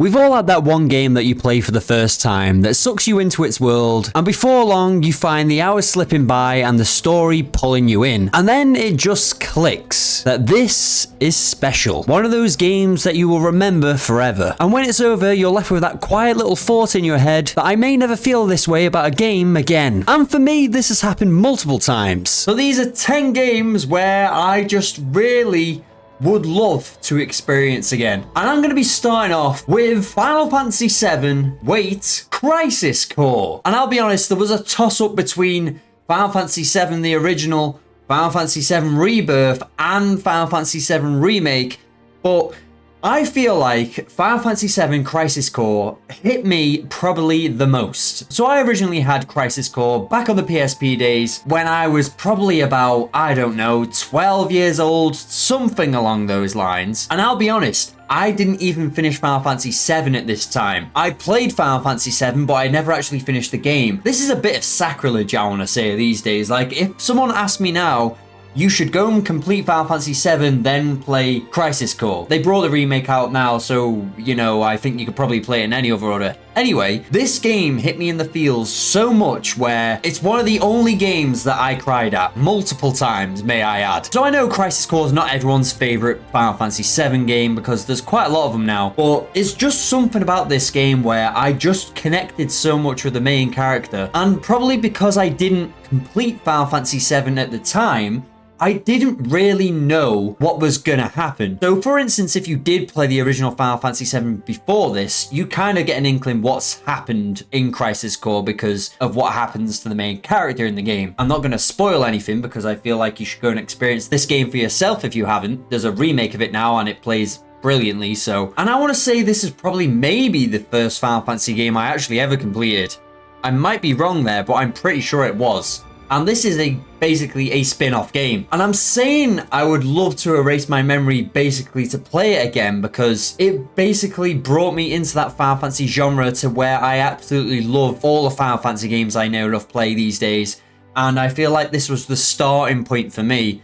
We've all had that one game that you play for the first time that sucks you into its world, and before long you find the hours slipping by and the story pulling you in. And then it just clicks that this is special. One of those games that you will remember forever. And when it's over, you're left with that quiet little thought in your head that I may never feel this way about a game again. And for me, this has happened multiple times. So these are 10 games where I just really would love to experience again. And I'm going to be starting off with Final Fantasy VII, wait, Crisis Core. And I'll be honest, there was a toss-up between Final Fantasy VII, the original, Final Fantasy VII Rebirth, and Final Fantasy VII Remake, but I feel like Final Fantasy VII Crisis Core hit me probably the most. So I originally had Crisis Core back on the PSP days when I was probably about, I don't know, 12 years old, something along those lines. And I'll be honest, I didn't even finish Final Fantasy VII at this time. I played Final Fantasy VII, but I never actually finished the game. This is a bit of sacrilege, I want to say, these days. Like, if someone asked me now, you should go and complete Final Fantasy VII, then play Crisis Core. They brought the remake out now, so, you know, I think you could probably play it in any other order. Anyway, this game hit me in the feels so much where it's one of the only games that I cried at multiple times, may I add. So I know Crisis Core is not everyone's favorite Final Fantasy VII game because there's quite a lot of them now, but it's just something about this game where I just connected so much with the main character. And probably because I didn't complete Final Fantasy VII at the time, I didn't really know what was gonna happen. So for instance, if you did play the original Final Fantasy VII before this, you kind of get an inkling what's happened in Crisis Core because of what happens to the main character in the game. I'm not gonna spoil anything because I feel like you should go and experience this game for yourself if you haven't. There's a remake of it now and it plays brilliantly, so. And I wanna say this is probably maybe the first Final Fantasy game I actually ever completed. I might be wrong there, but I'm pretty sure it was. And this is basically a spin-off game. And I'm saying I would love to erase my memory basically to play it again because it basically brought me into that Final Fantasy genre to where I absolutely love all the Final Fantasy games I know of play these days. And I feel like this was the starting point for me.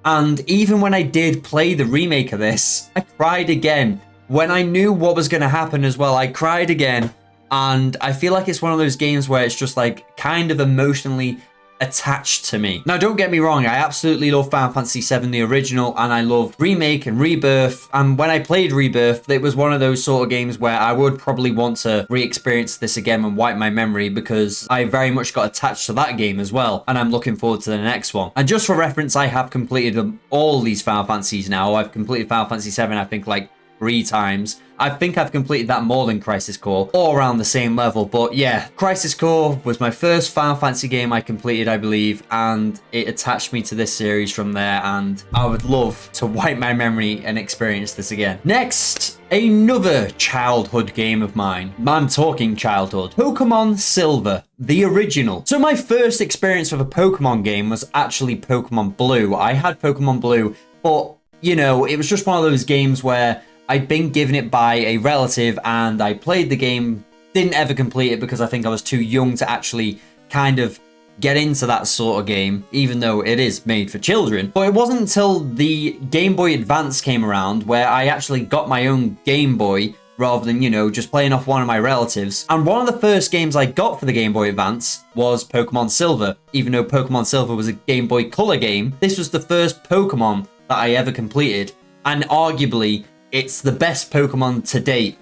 And even when I did play the remake of this, I cried again. When I knew what was going to happen as well, I cried again. And I feel like it's one of those games where it's just like kind of emotionally attached to me. Now, don't get me wrong, I absolutely love Final Fantasy VII, the original, and I love Remake and Rebirth. And when I played Rebirth, it was one of those sort of games where I would probably want to re-experience this again and wipe my memory because I very much got attached to that game as well. And I'm looking forward to the next one. And just for reference, I have completed all these Final Fantasies now. I've completed Final Fantasy VII, I think, like 3 times. I think I've completed that more than Crisis Core, all around the same level. But yeah, Crisis Core was my first Final Fantasy game I completed, I believe, and it attached me to this series from there, and I would love to wipe my memory and experience this again. Next, another childhood game of mine. I'm talking childhood. Pokémon Silver, the original. So my first experience with a Pokemon game was actually Pokemon Blue. I had Pokemon Blue, but, you know, it was just one of those games where I'd been given it by a relative and I played the game, didn't ever complete it because I think I was too young to actually kind of get into that sort of game, even though it is made for children. But it wasn't until the Game Boy Advance came around where I actually got my own Game Boy rather than, you know, just playing off one of my relatives. And one of the first games I got for the Game Boy Advance was Pokemon Silver. Even though Pokemon Silver was a Game Boy Color game, this was the first Pokemon that I ever completed. And arguably, it's the best Pokemon to date.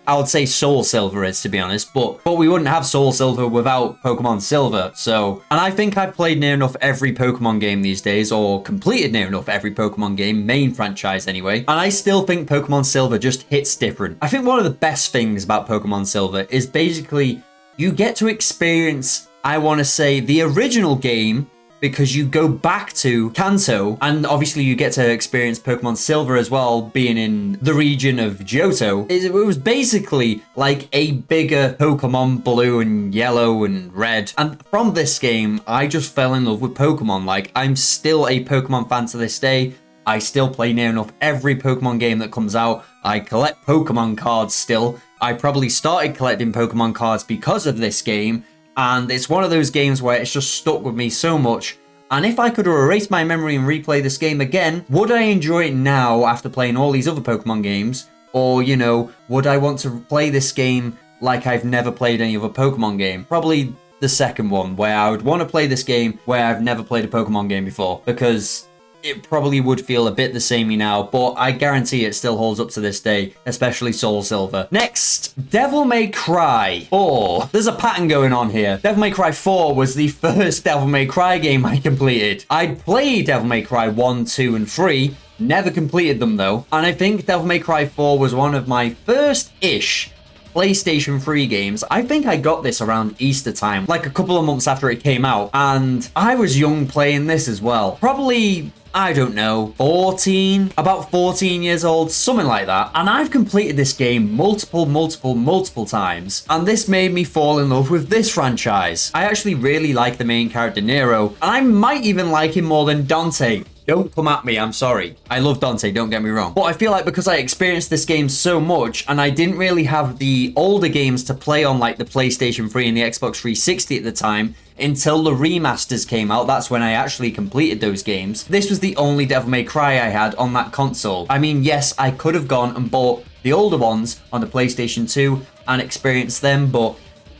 I would say Soul Silver is, to be honest, but we wouldn't have Soul Silver without Pokemon Silver, so. And I think I've played near enough every Pokemon game these days, or completed near enough every Pokemon game, main franchise anyway, and I still think Pokemon Silver just hits different. I think one of the best things about Pokemon Silver is basically you get to experience, I want to say, the original game, because you go back to Kanto, and obviously you get to experience Pokemon Silver as well, being in the region of Johto. It was basically like a bigger Pokemon Blue and Yellow and Red. And from this game, I just fell in love with Pokemon. Like, I'm still a Pokemon fan to this day. I still play near enough every Pokemon game that comes out. I collect Pokemon cards still. I probably started collecting Pokemon cards because of this game. And it's one of those games where it's just stuck with me so much. And if I could erase my memory and replay this game again, would I enjoy it now after playing all these other Pokemon games? Or, you know, would I want to play this game like I've never played any other Pokemon game? Probably the second one, where I would want to play this game where I've never played a Pokemon game before, because it probably would feel a bit the samey now, but I guarantee it still holds up to this day, especially Soul Silver. Next, Devil May Cry 4. There's a pattern going on here. Devil May Cry 4 was the first Devil May Cry game I completed. I'd played Devil May Cry 1, 2, and 3, never completed them though, and I think Devil May Cry 4 was one of my first-ish PlayStation 3 games. I think I got this around Easter time, like a couple of months after it came out, and I was young playing this as well. Probably, I don't know, about 14 years old, something like that. And I've completed this game multiple times, and this made me fall in love with this franchise. I actually really like the main character, Nero, and I might even like him more than Dante. Don't come at me, I'm sorry. I love Dante, don't get me wrong. But I feel like because I experienced this game so much, and I didn't really have the older games to play on, like the PlayStation 3 and the Xbox 360 at the time, until the remasters came out, that's when I actually completed those games. This was the only Devil May Cry I had on that console. I mean, yes, I could have gone and bought the older ones on the PlayStation 2 and experienced them, but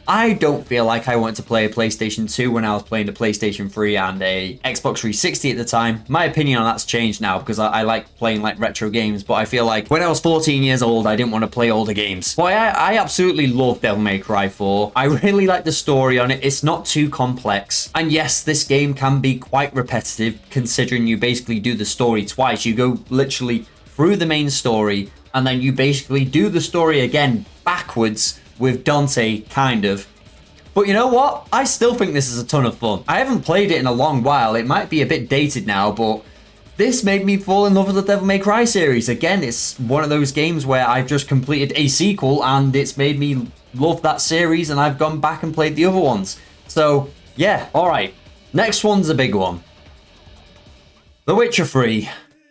I don't feel like I wanted to play a PlayStation 2 when I was playing the PlayStation 3 and a Xbox 360 at the time. My opinion on that's changed now because I like playing like retro games, but I feel like when I was 14 years old, I didn't want to play older games. But I absolutely love Devil May Cry 4. I really like the story on it. It's not too complex. And yes, this game can be quite repetitive considering you basically do the story twice. You go literally through the main story and then you basically do the story again backwards with Dante, kind of. But you know what? I still think this is a ton of fun. I haven't played it in a long while. It might be a bit dated now, but this made me fall in love with the Devil May Cry series. Again, it's one of those games where I've just completed a sequel and it's made me love that series, and I've gone back and played the other ones. So, yeah, alright. Next one's a big one. The Witcher 3.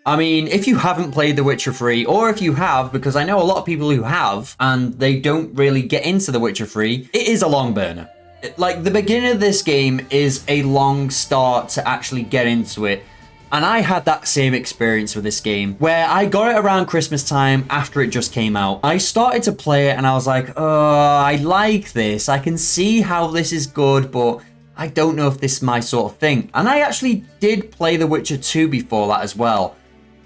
I mean, if you haven't played The Witcher 3, or if you have, because I know a lot of people who have, and they don't really get into The Witcher 3, it is a long burner. Like, the beginning of this game is a long start to actually get into it. And I had that same experience with this game, where I got it around Christmas time after it just came out. I started to play it and I was like, oh, I like this. I can see how this is good, but I don't know if this is my sort of thing. And I actually did play The Witcher 2 before that as well.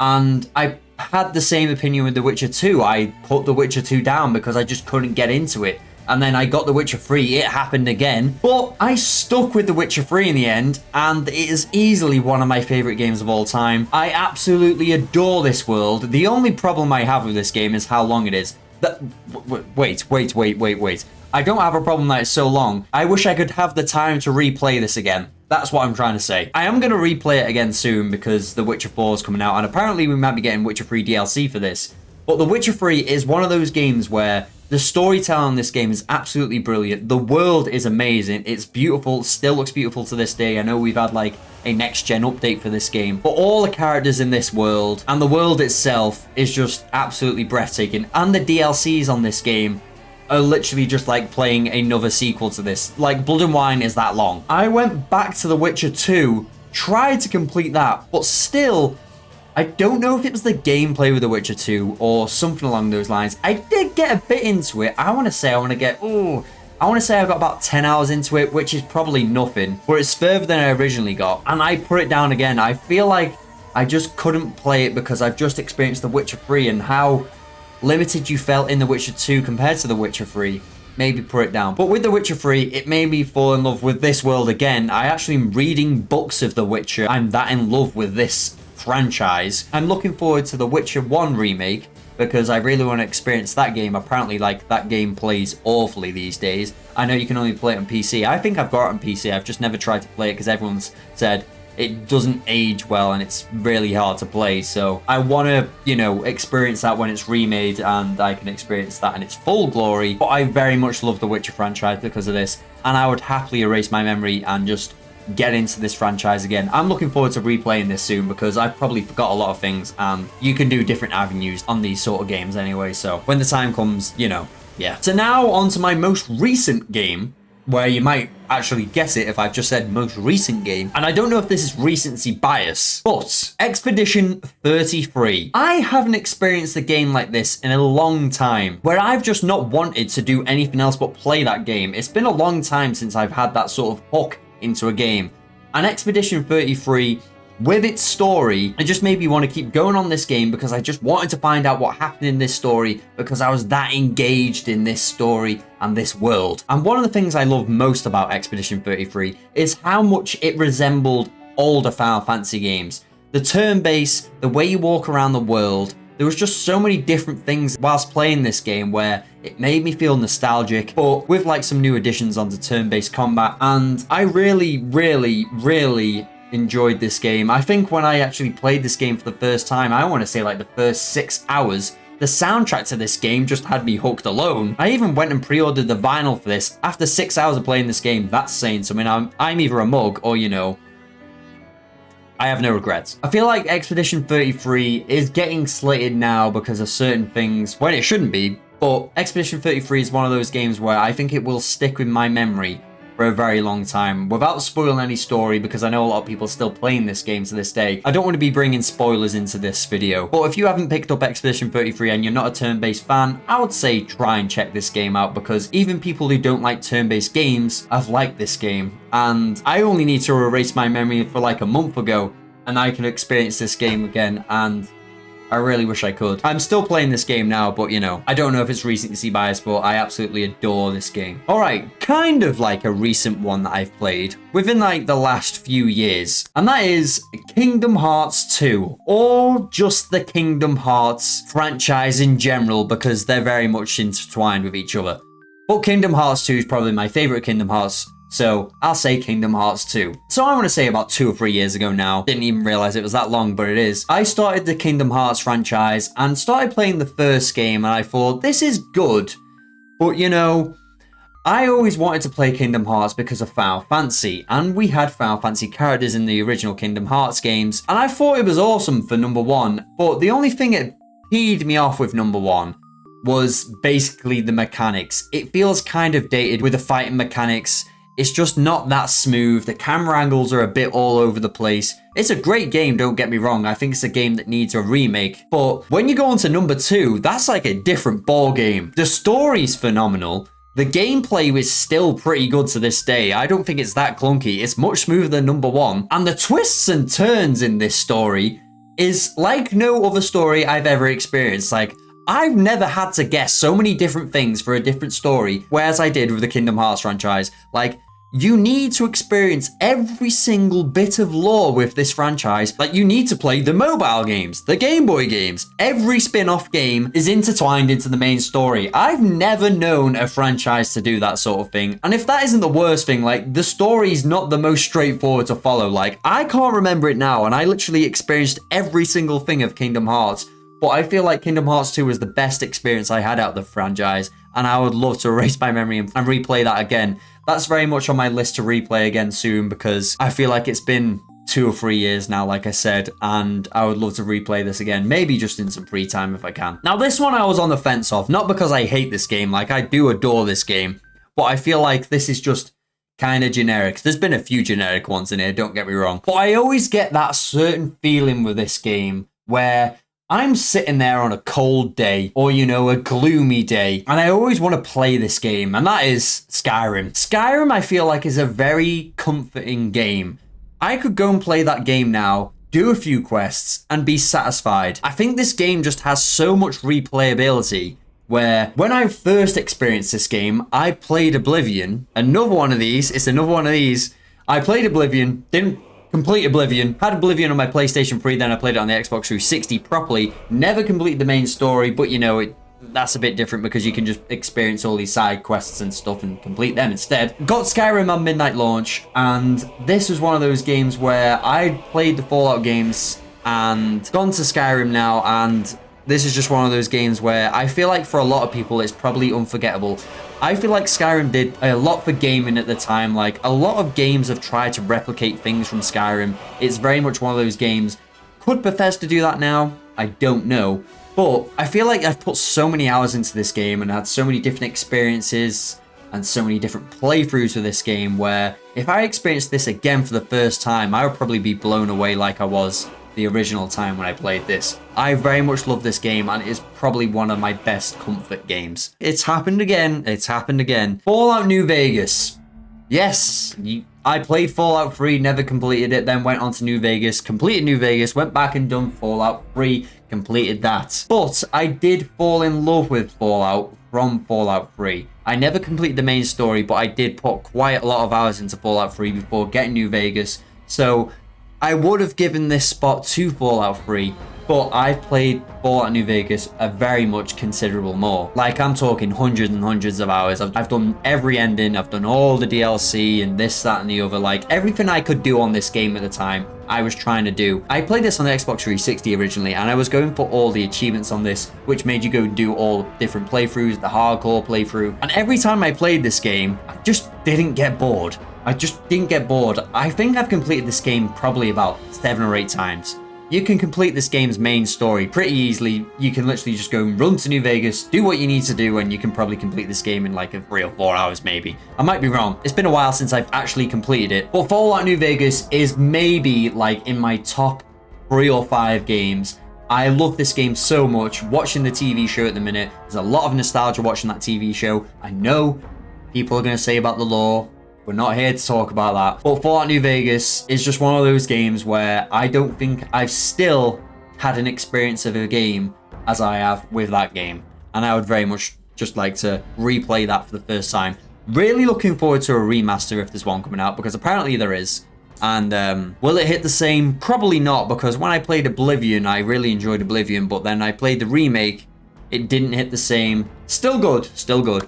And I had the same opinion with The Witcher 2. I put The Witcher 2 down because I just couldn't get into it. And then I got The Witcher 3, it happened again. But I stuck with The Witcher 3 in the end, and it is easily one of my favorite games of all time. I absolutely adore this world. The only problem I have with this game is how long it is. Wait. I don't have a problem that it's so long. I wish I could have the time to replay this again. That's what I'm trying to say. I am going to replay it again soon because The Witcher 4 is coming out, and apparently we might be getting Witcher 3 DLC for this. But The Witcher 3 is one of those games where the storytelling in this game is absolutely brilliant. The world is amazing. It's beautiful, still looks beautiful to this day. I know we've had like a next-gen update for this game, but all the characters in this world and the world itself is just absolutely breathtaking. And the DLCs on this game are literally just like playing another sequel to this. Like, Blood and Wine is that long. I went back to The Witcher 2, tried to complete that, but still, I don't know if it was the gameplay with The Witcher 2 or something along those lines. I did get a bit into it. I want to say I got about 10 hours into it, which is probably nothing, but it's further than I originally got. And I put it down again. I feel like I just couldn't play it because I've just experienced The Witcher 3 and how limited you felt in The Witcher 2 compared to The Witcher 3. Maybe put it down. But with The Witcher 3, it made me fall in love with this world again. I actually am reading books of The Witcher. I'm that in love with this franchise. I'm looking forward to The Witcher 1 remake because I really want to experience that game. Apparently, like, that game plays awfully these days. I know you can only play it on PC. I think I've got it on PC. I've just never tried to play it because everyone's said it doesn't age well and it's really hard to play. So I want to, you know, experience that when it's remade and I can experience that in its full glory. But I very much love the Witcher franchise because of this, and I would happily erase my memory and just get into this franchise again. I'm looking forward to replaying this soon because I probably forgot a lot of things, and you can do different avenues on these sort of games anyway. So when the time comes, you know, yeah. So now on to my most recent game, where you might actually guess it if I've just said most recent game. And I don't know if this is recency bias, but Expedition 33. I haven't experienced a game like this in a long time, where I've just not wanted to do anything else but play that game. It's been a long time since I've had that sort of hook into a game. And Expedition 33, with its story, it just made me want to keep going on this game because I just wanted to find out what happened in this story because I was that engaged in this story and this world. And one of the things I love most about Expedition 33 is how much it resembled older Final Fantasy games. The turn-based, the way you walk around the world, there was just so many different things whilst playing this game where it made me feel nostalgic, but with like some new additions onto turn-based combat. And I really enjoyed this game. I think when I actually played this game for the first time, I want to say like the first 6 hours, the soundtrack to this game just had me hooked alone. I even went and pre-ordered the vinyl for this after 6 hours of playing this game. That's saying something. I'm either a mug or, you know, I have no regrets. I feel like Expedition 33 is getting slated now because of certain things when it shouldn't be, but Expedition 33 is one of those games where I think it will stick with my memory for a very long time without spoiling any story, because I know a lot of people are still playing this game to this day. I don't want to be bringing spoilers into this video, but if you haven't picked up Expedition 33 and you're not a turn-based fan, I would say try and check this game out, because even people who don't like turn-based games have liked this game. And I only need to erase my memory for like a month ago and I can experience this game again, and I really wish I could. I'm still playing this game now, but you know, I don't know if it's recency bias, but I absolutely adore this game. All right, kind of like a recent one that I've played within like the last few years, and that is Kingdom Hearts 2, or just the Kingdom Hearts franchise in general, because they're very much intertwined with each other. But Kingdom Hearts 2 is probably my favorite Kingdom Hearts, so I'll say Kingdom Hearts 2. So I want to say about 2 or 3 years ago now. Didn't even realize it was that long, but it is. I started the Kingdom Hearts franchise and started playing the first game, and I thought, this is good. But you know, I always wanted to play Kingdom Hearts because of Final Fantasy, and we had Final Fantasy characters in the original Kingdom Hearts games, and I thought it was awesome for number 1, but the only thing that peed me off with number 1 was basically the mechanics. It feels kind of dated with the fighting mechanics. It's just not that smooth. The camera angles are a bit all over the place. It's a great game, don't get me wrong. I think it's a game that needs a remake. But when you go on to number 2, that's like a different ball game. The story's phenomenal. The gameplay is still pretty good to this day. I don't think it's that clunky. It's much smoother than number 1. And the twists and turns in this story is like no other story I've ever experienced. Like, I've never had to guess so many different things for a different story, whereas I did with the Kingdom Hearts franchise. Like, you need to experience every single bit of lore with this franchise. Like, you need to play the mobile games, the Game Boy games. Every spin-off game is intertwined into the main story. I've never known a franchise to do that sort of thing. And if that isn't the worst thing, like, the story's not the most straightforward to follow. Like, I can't remember it now, and I literally experienced every single thing of Kingdom Hearts. But I feel like Kingdom Hearts 2 was the best experience I had out of the franchise, and I would love to erase my memory and replay that again. That's very much on my list to replay again soon, because I feel like it's been 2 or 3 years now, like I said, and I would love to replay this again, maybe just in some free time if I can. Now, this one I was on the fence of, not because I hate this game, like I do adore this game, but I feel like this is just kind of generic. There's been a few generic ones in here, don't get me wrong, but I always get that certain feeling with this game where I'm sitting there on a cold day, or, you know, a gloomy day, and I always want to play this game, and that is Skyrim. Skyrim, I feel like, is a very comforting game. I could go and play that game now, do a few quests, and be satisfied. I think this game just has so much replayability, where when I first experienced this game, I played Oblivion. Another one of these, it's another one of these. I played Oblivion, didn't complete Oblivion, had Oblivion on my PlayStation 3, then I played it on the Xbox 360 properly, never completed the main story, but you know, that's a bit different because you can just experience all these side quests and stuff and complete them instead. Got Skyrim on midnight launch, and this was one of those games where I played the Fallout games and gone to Skyrim now, and this is just one of those games where I feel like for a lot of people it's probably unforgettable. I feel like Skyrim did a lot for gaming at the time. Like, a lot of games have tried to replicate things from Skyrim. It's very much one of those games. Could Bethesda do that now? I don't know. But I feel like I've put so many hours into this game and had so many different experiences and so many different playthroughs for this game where if I experienced this again for the first time, I would probably be blown away like I was the original time when I played this. I very much love this game, and it is probably one of my best comfort games. It's happened again. It's happened again. Fallout New Vegas. Yes, I played Fallout 3, never completed it, then went on to New Vegas, completed New Vegas, went back and done Fallout 3, completed that. But I did fall in love with Fallout from Fallout 3. I never completed the main story, but I did put quite a lot of hours into Fallout 3 before getting New Vegas. So I would have given this spot to Fallout 3, but I've played Fallout New Vegas a very much considerable more. Like, I'm talking hundreds and hundreds of hours. I've done every ending, I've done all the DLC and this, that, and the other. Like, everything I could do on this game at the time, I was trying to do. I played this on the Xbox 360 originally, and I was going for all the achievements on this, which made you go do all different playthroughs, the hardcore playthrough. And every time I played this game, I just didn't get bored. I just didn't get bored. I think I've completed this game probably about 7 or 8 times. You can complete this game's main story pretty easily. You can literally just go and run to New Vegas, do what you need to do, and you can probably complete this game in like 3 or 4 hours maybe. I might be wrong. It's been a while since I've actually completed it. But Fallout New Vegas is maybe like in my top 3 or 5 games. I love this game so much. Watching the TV show at the minute, there's a lot of nostalgia watching that TV show. I know people are going to say about the lore. We're not here to talk about that. But Fallout New Vegas is just one of those games where I don't think I've still had an experience of a game as I have with that game. And I would very much just like to replay that for the first time. Really looking forward to a remaster if there's one coming out, because apparently there is. And will it hit the same? Probably not, because when I played Oblivion, I really enjoyed Oblivion, but then I played the remake, it didn't hit the same. Still good,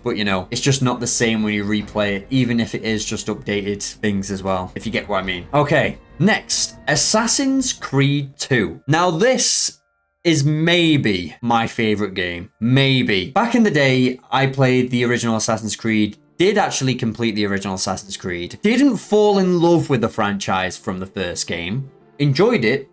but you know, it's just not the same when you replay it, even if it is just updated things as well, if you get what I mean. Okay, next, Assassin's Creed 2. Now this is maybe my favorite game, maybe. Back in the day, I played the original Assassin's Creed, did actually complete the original Assassin's Creed, didn't fall in love with the franchise from the first game, enjoyed it,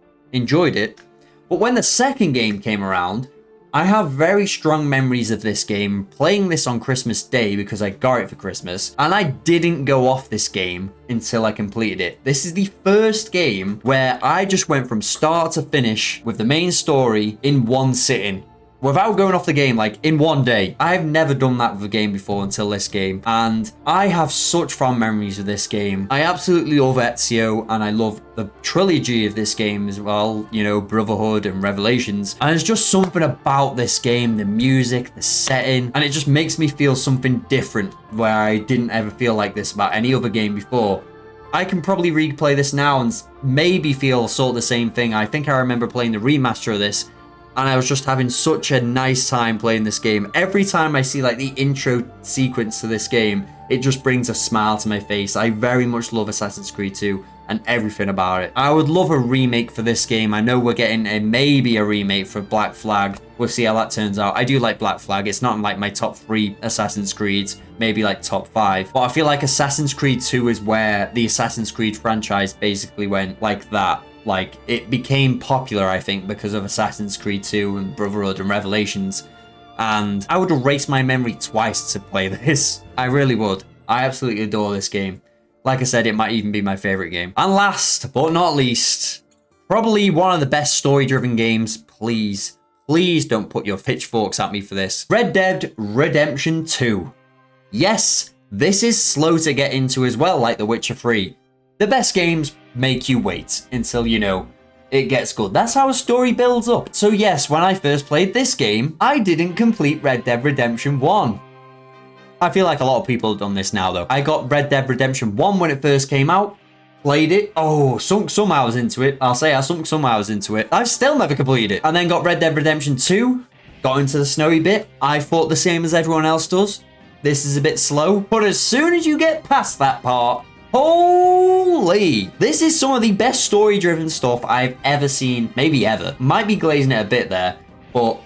but when the second game came around, I have very strong memories of this game, playing this on Christmas Day because I got it for Christmas, and I didn't go off this game until I completed it. This is the first game where I just went from start to finish with the main story in one sitting, without going off the game, like in one day. I've never done that with a game before until this game, and I have such fond memories of this game. I absolutely love Ezio, and I love the trilogy of this game as well, you know, Brotherhood and Revelations. And there's just something about this game, the music, the setting, and it just makes me feel something different where I didn't ever feel like this about any other game before. I can probably replay this now and maybe feel sort of the same thing. I think I remember playing the remaster of this, and I was just having such a nice time playing this game. Every time I see like the intro sequence to this game, it just brings a smile to my face. I very much love Assassin's Creed 2 and everything about it. I would love a remake for this game. I know we're getting maybe a remake for Black Flag. We'll see how that turns out. I do like Black Flag. It's not in like my top 3 Assassin's Creeds, maybe like top 5. But I feel like Assassin's Creed 2 is where the Assassin's Creed franchise basically went like that. Like, it became popular, I think, because of Assassin's Creed 2 and Brotherhood and Revelations. And I would erase my memory twice to play this. I really would. I absolutely adore this game. Like I said, it might even be my favorite game. And last but not least, probably one of the best story-driven games. Please don't put your pitchforks at me for this. Red Dead Redemption 2. Yes, this is slow to get into as well, like The Witcher 3. The best games make you wait until, you know, it gets good. That's how a story builds up. So yes, when I first played this game, I didn't complete Red Dead Redemption 1. I feel like a lot of people have done this now though. I got Red Dead Redemption 1 when it first came out, played it, sunk some hours into it. I'll say I sunk some hours into it. I've still never completed it. And then got Red Dead Redemption 2, got into the snowy bit. I thought the same as everyone else does. This is a bit slow, but as soon as you get past that part, holy! This is some of the best story-driven stuff I've ever seen, maybe ever. Might be glazing it a bit there, but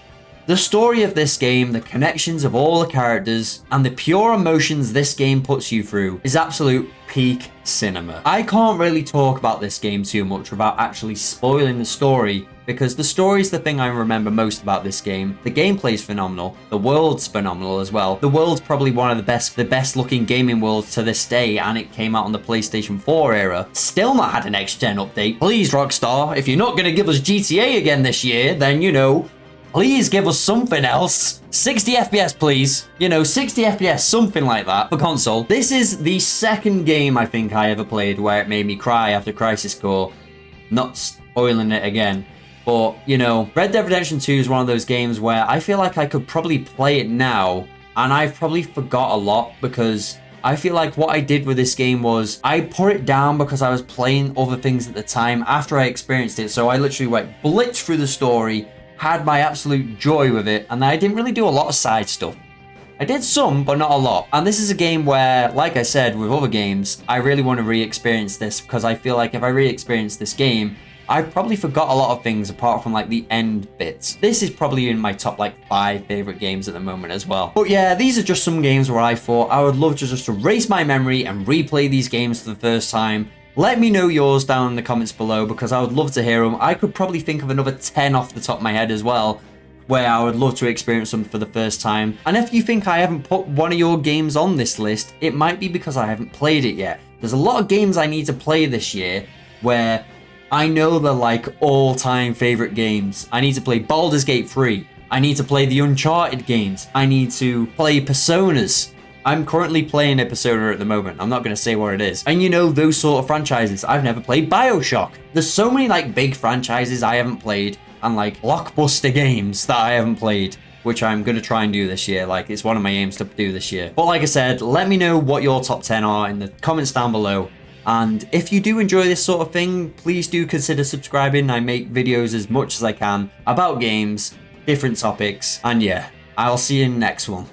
the story of this game, the connections of all the characters, and the pure emotions this game puts you through is absolute peak cinema. I can't really talk about this game too much without actually spoiling the story, because the story's the thing I remember most about this game. The gameplay's phenomenal. The world's phenomenal as well. The world's probably one of the best looking gaming worlds to this day, and it came out on the PlayStation 4 era. Still not had a next-gen update. Please, Rockstar, if you're not going to give us GTA again this year, then, you know, please give us something else. 60 FPS, please. You know, 60 FPS, something like that for console. This is the second game I think I ever played where it made me cry after Crisis Core. Not spoiling it again. But, you know, Red Dead Redemption 2 is one of those games where I feel like I could probably play it now, and I've probably forgot a lot because I feel like what I did with this game was I put it down because I was playing other things at the time after I experienced it. So I literally went blitzed through the story, had my absolute joy with it, and I didn't really do a lot of side stuff. I did some, but not a lot. And this is a game where, like I said, with other games, I really want to re-experience this because I feel like if I re-experience this game, I've probably forgot a lot of things apart from like the end bits. This is probably in my top like 5 favorite games at the moment as well. But yeah, these are just some games where I thought I would love to just erase my memory and replay these games for the first time. Let me know yours down in the comments below because I would love to hear them. I could probably think of another 10 off the top of my head as well, where I would love to experience them for the first time. And if you think I haven't put one of your games on this list, it might be because I haven't played it yet. There's a lot of games I need to play this year where I know they're like all-time favorite games. I need to play Baldur's Gate 3. I need to play the Uncharted games. I need to play Personas. I'm currently playing a Persona at the moment. I'm not going to say what it is. And you know, those sort of franchises. I've never played BioShock. There's so many like big franchises I haven't played and like blockbuster games that I haven't played, which I'm going to try and do this year. Like, it's one of my aims to do this year. But like I said, let me know what your top 10 are in the comments down below. And if you do enjoy this sort of thing, please do consider subscribing. I make videos as much as I can about games, different topics, and yeah, I'll see you in the next one.